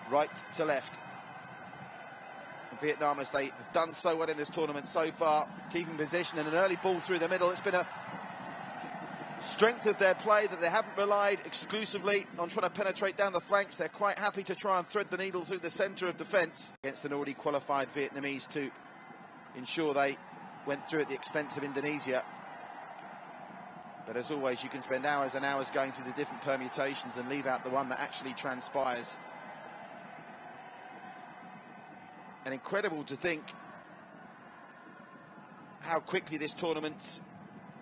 right to left. Vietnam, as they have done so well in this tournament so far, keeping position and an early ball through the middle. It's been a strength of their play that they haven't relied exclusively on trying to penetrate down the flanks. They're quite happy to try and thread the needle through the centre of defence against an already qualified Vietnamese to ensure they went through at the expense of Indonesia. But as always, you can spend hours and hours going through the different permutations and leave out the one that actually transpires. And incredible to think how quickly this tournament's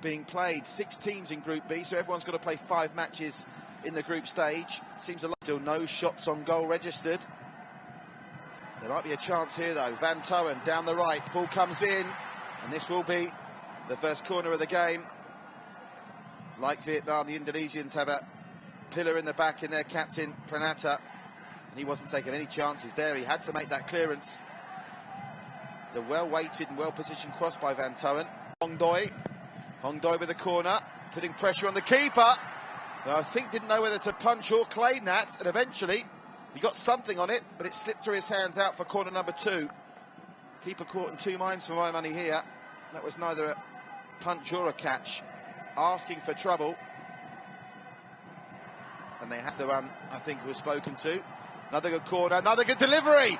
being played. 6 teams in Group B, so everyone's got to play 5 matches in the group stage. Seems a lot. Still no shots on goal registered. There might be a chance here though. Van Toen down the right, ball comes in, and this will be the first corner of the game. Like Vietnam, the Indonesians have a pillar in the back in their captain, Pranata, and he wasn't taking any chances there. He had to make that clearance. It's a well-weighted and well-positioned cross by Van Toen. Hong Doi with the corner, putting pressure on the keeper, who I think didn't know whether to punch or claim that, and eventually he got something on it, but it slipped through his hands out for corner number 2. Keeper caught in 2 minds for my money here. That was neither a punch or a catch. Asking for trouble. And they have the one, I think, who was spoken to. Another good corner, another good delivery.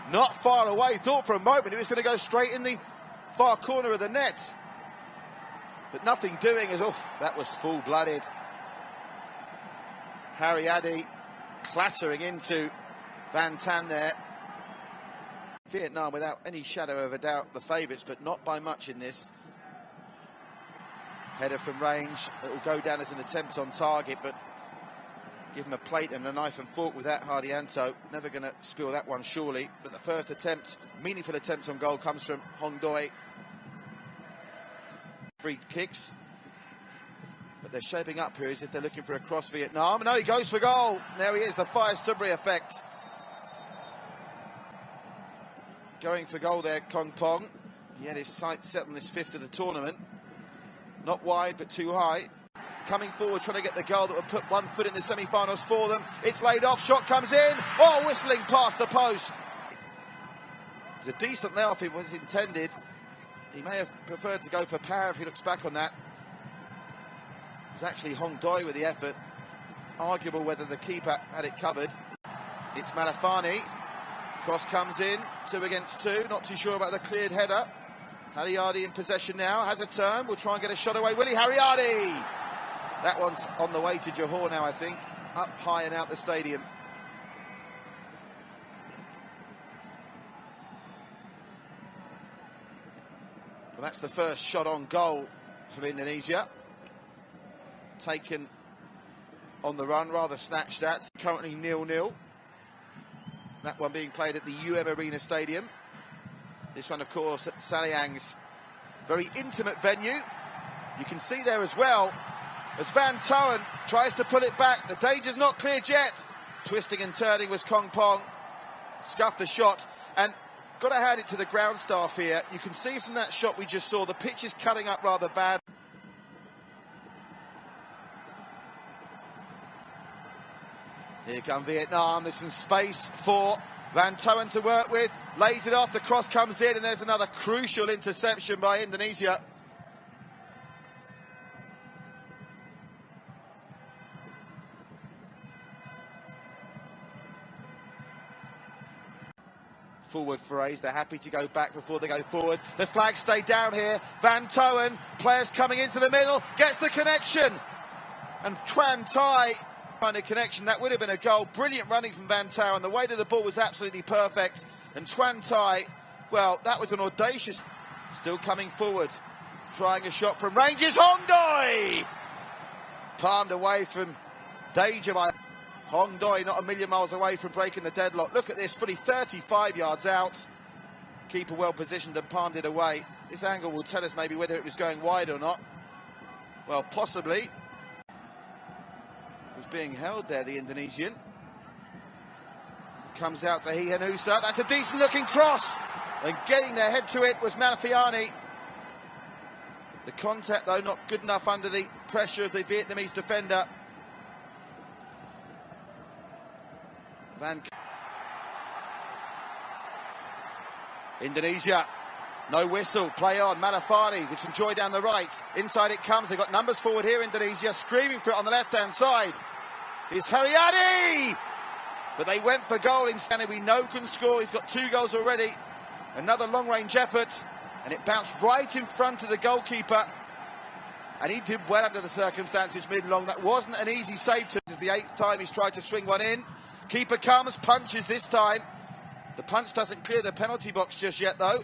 Not far away. Thought for a moment it was going to go straight in the far corner of the net. But nothing doing as, that was full-blooded. Harry Addy clattering into Van Tan there. Vietnam, without any shadow of a doubt, the favourites, but not by much in this. Header from range that will go down as an attempt on target, but give him a plate and a knife and fork with that, Hardianto. Never going to spill that one, surely. But the first attempt, meaningful attempt on goal, comes from Hong Doi. Free kicks. But they're shaping up here as if they're looking for a cross Vietnam. No, he goes for goal. There he is, the Fire Subri effect. Going for goal there, Kong Pong. He had his sights set on this 5th of the tournament. Not wide, but too high. Coming forward, trying to get the goal that would put 1 foot in the semi-finals for them. It's laid off, shot comes in. Oh, whistling past the post. It was a decent layoff if it was intended. He may have preferred to go for power if he looks back on that. It was actually Hong Doi with the effort. Arguable whether the keeper had it covered. It's Malafani. Cross comes in, 2 against 2. Not too sure about the cleared header. Hariardi in possession now, has a turn, will try and get a shot away. Willie Hariardi! That one's on the way to Johor now, I think. Up high and out the stadium. Well, that's the first shot on goal from Indonesia. Taken on the run, rather snatched at. Currently 0-0. That one being played at the Arena Stadium. This one, of course, at Saliang's very intimate venue. You can see there as well, as Van Toen tries to pull it back. The danger's not cleared yet. Twisting and turning was Kong Pong. Scuffed the shot. And got to hand it to the ground staff here. You can see from that shot we just saw, the pitch is cutting up rather bad. Here come Vietnam. There's some space for Van Toen to work with, lays it off, the cross comes in, and there's another crucial interception by Indonesia. Forward forays, they're happy to go back before they go forward. The flags stay down here. Van Toen, players coming into the middle, gets the connection. And Tran Tai kind of connection, that would have been a goal. Brilliant running from Van Toen. The weight of the ball was absolutely perfect. And Tran Tai, well, that was an audacious. Still coming forward, trying a shot from range is Hong Doi. Palmed away from danger by Hong Doi, not a million miles away from breaking the deadlock. Look at this, fully 35 yards out. Keeper well positioned and palmed it away. This angle will tell us maybe whether it was going wide or not. Well, possibly. Was being held there, the Indonesian. Comes out to Hihanusa. That's a decent looking cross. And getting their head to it was Malafiani. The contact, though, not good enough under the pressure of the Vietnamese defender. Indonesia, no whistle, play on. Malafani with some joy down the right. Inside it comes, they've got numbers forward here, Indonesia, screaming for it on the left-hand side. Here's Haryadi! But they went for goal instead. We know can score, he's got 2 goals already. Another long-range effort, and it bounced right in front of the goalkeeper. And he did well under the circumstances mid-long. That wasn't an easy save. This is the 8th time he's tried to swing one in. Keeper comes, punches this time. The punch doesn't clear the penalty box just yet, though.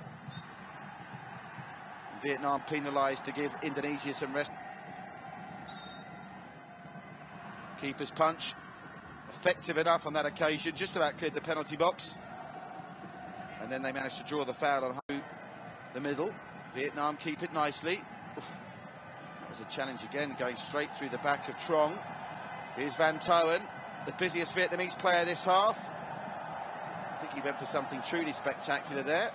Vietnam penalised to give Indonesia some rest. Keeper's punch, effective enough on that occasion, just about cleared the penalty box. And then they managed to draw the foul on the middle. Vietnam keep it nicely. Oof. That was a challenge again, going straight through the back of Trong. Here's Van Toen, the busiest Vietnamese player this half. I think he went for something truly spectacular there.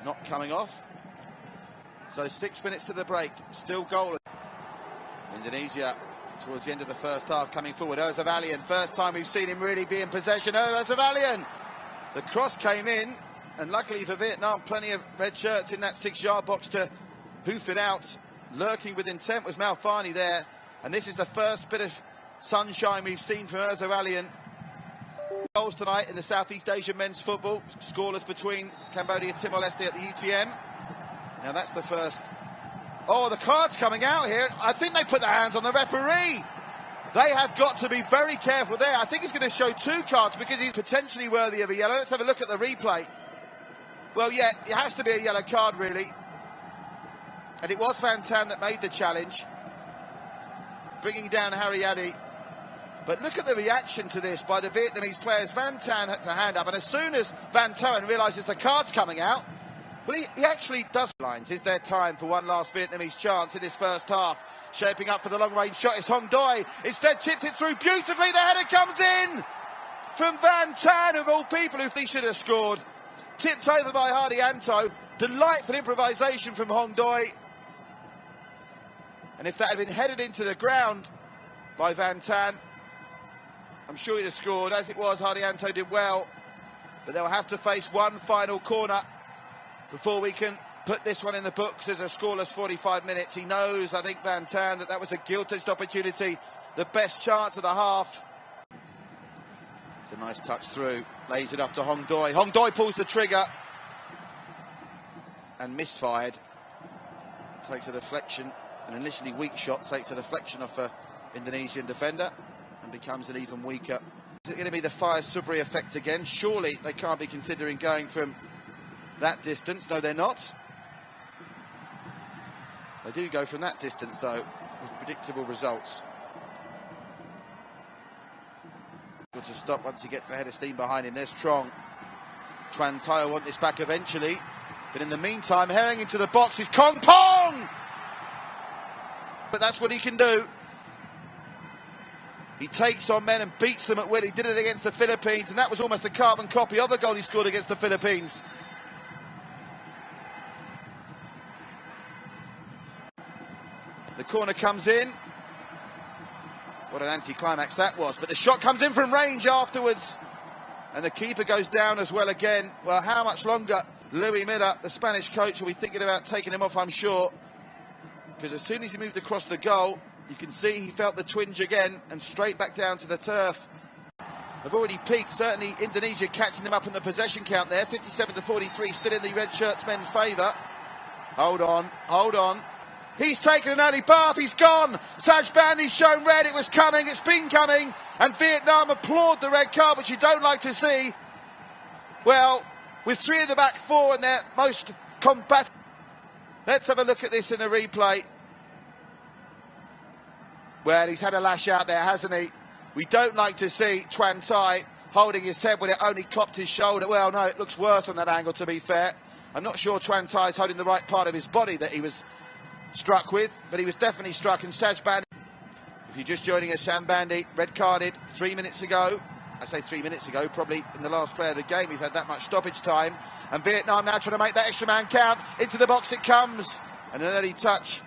Not coming off. So 6 minutes to the break, still goal. Indonesia towards the end of the first half coming forward. Erzavalian, first time we've seen him really be in possession. Erzavalian! The cross came in, and luckily for Vietnam, plenty of red shirts in that 6-yard box to hoof it out. Lurking with intent was Malfani there, and this is the first bit of sunshine we've seen from Erzavalian. Goals tonight in the Southeast Asian men's football, scoreless between Cambodia, Timor-Leste at the UTM. Now that's the first. Oh, the card's coming out here. I think they put their hands on the referee. They have got to be very careful there. I think he's going to show 2 cards because he's potentially worthy of a yellow. Let's have a look at the replay. Well, yeah, it has to be a yellow card, really. And it was Van Tan that made the challenge, bringing down Haryadi. But look at the reaction to this by the Vietnamese players. Van Tan has a hand up, and as soon as Van Toen realises the card's coming out, well, he actually does. Lines. Is there time for one last Vietnamese chance in this first half? Shaping up for the long-range shot is Hong Doi. Instead, chips it through beautifully. The header comes in from Van Tan, of all people, who he should have scored. Tipped over by Hardianto. Delightful improvisation from Hong Doi. And if that had been headed into the ground by Van Tan, I'm sure he'd have scored. As it was, Hardianto did well. But they'll have to face one final corner before we can put this one in the books as a scoreless 45 minutes. He knows, I think, Van Tan, that was a gilt-edged opportunity, the best chance of the half. It's a nice touch through, lays it up to Hong Doi. Hong Doi pulls the trigger and misfired. Takes a deflection, an initially weak shot, takes a deflection off an Indonesian defender and becomes an even weaker. Is it going to be the Fire Subri effect again? Surely they can't be considering going from that distance. No, they're not. They do go from that distance, though, with predictable results. Good to stop once he gets ahead of steam behind him. There's Trong. Tran Tai will want this back eventually. But in the meantime, herring into the box is Kong Pong! But that's what he can do. He takes on men and beats them at will. He did it against the Philippines, and that was almost a carbon copy of a goal he scored against the Philippines. The corner comes in. What an anticlimax that was. But the shot comes in from range afterwards. And the keeper goes down as well again. Well, how much longer Louis Miller, the Spanish coach, will be thinking about taking him off, I'm sure. Because as soon as he moved across the goal, you can see he felt the twinge again and straight back down to the turf. Have already peaked, certainly Indonesia catching them up in the possession count there. 57-43, still in the red shirts men's favour. Hold on, hold on. He's taken an early bath, he's gone. Saj Bandy's shown red, it was coming, it's been coming. And Vietnam applaud the red card, which you don't like to see. Well, with 3 of the back 4 and their most combative. Let's have a look at this in a replay. Well, he's had a lash out there, hasn't he? We don't like to see Tran Tai holding his head when it only copped his shoulder. Well, no, it looks worse on that angle, to be fair. I'm not sure Tran Tai's holding the right part of his body that he was struck with, but he was definitely struck. And Saj Bandy, if you're just joining us, Sam Bandy, red carded 3 minutes ago. I say 3 minutes ago, probably in the last play of the game. We've had that much stoppage time. And Vietnam now trying to make that extra man count. Into the box it comes. And an early touch.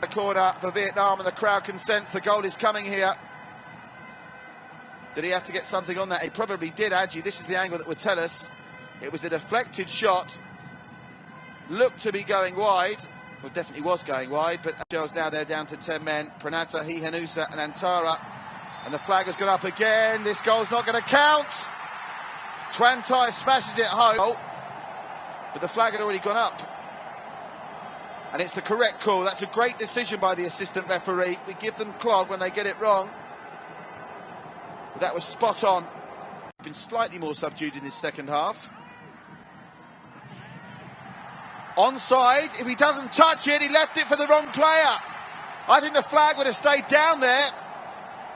The corner for Vietnam, and the crowd can sense the goal is coming here. Did he have to get something on that? He probably did, Adji. This is the angle that would tell us. It was a deflected shot. Looked to be going wide. Well, definitely was going wide, but Charles now they're down to 10 men. Pranata, Hihanusa and Antara. And the flag has gone up again. This goal's not going to count. Twantai smashes it home. But the flag had already gone up. And it's the correct call. That's a great decision by the assistant referee. We give them clog when they get it wrong. But that was spot on. Been slightly more subdued in this second half. Onside, if he doesn't touch it, he left it for the wrong player. I think the flag would have stayed down there.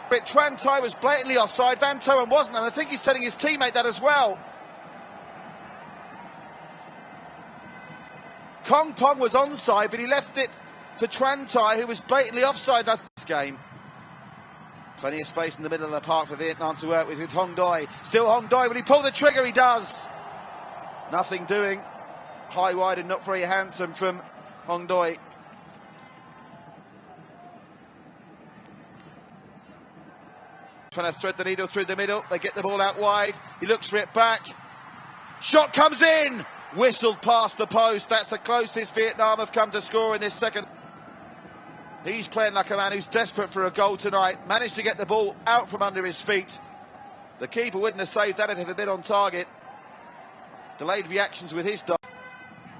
But Twantai was blatantly offside, Van Toen wasn't, and I think he's telling his teammate that as well. Kong Pong was onside, but he left it for Twantai, who was blatantly offside in this game. Plenty of space in the middle of the park for Vietnam to work with Hong Doi. Still Hong Doi, will he pull the trigger? He does. Nothing doing. High, wide and not very handsome from Hong Doi. Trying to thread the needle through the middle. They get the ball out wide. He looks for it back. Shot comes in. Whistled past the post. That's the closest Vietnam have come to score in this second. He's playing like a man who's desperate for a goal tonight. Managed to get the ball out from under his feet. The keeper wouldn't have saved that if it had been on target. Delayed reactions with his dog.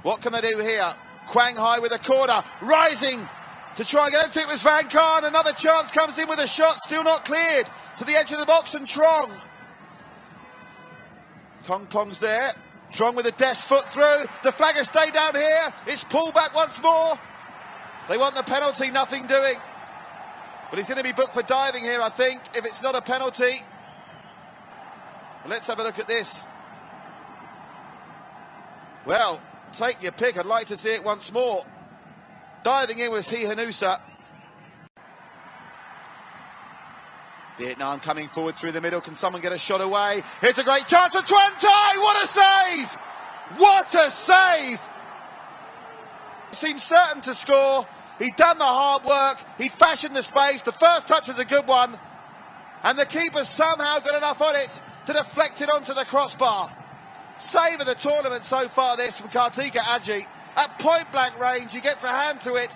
What can they do here? Quang Hai with a corner, rising to try and get it. I think it was Van Khan. Another chance comes in with a shot, still not cleared. To the edge of the box and Trong. Kong Pong's there. Trong with a deft foot through. The flag has stayed down here. It's pulled back once more. They want the penalty, nothing doing. But he's going to be booked for diving here, I think, if it's not a penalty. Let's have a look at this. Well, take your pick. I'd like to see it once more. Diving in was Hihanusa. Vietnam coming forward through the middle. Can someone get a shot away? Here's a great chance for Twantai. What a save! What a save! Seemed certain to score. He'd done the hard work. He'd fashioned the space. The first touch was a good one. And the keeper somehow got enough on it to deflect it onto the crossbar. Save of the tournament so far, this from Kartika Aji. At point blank range, he gets a hand to it,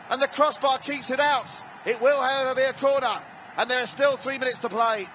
and the crossbar keeps it out. It will, however, be a corner, and there are still 3 minutes to play.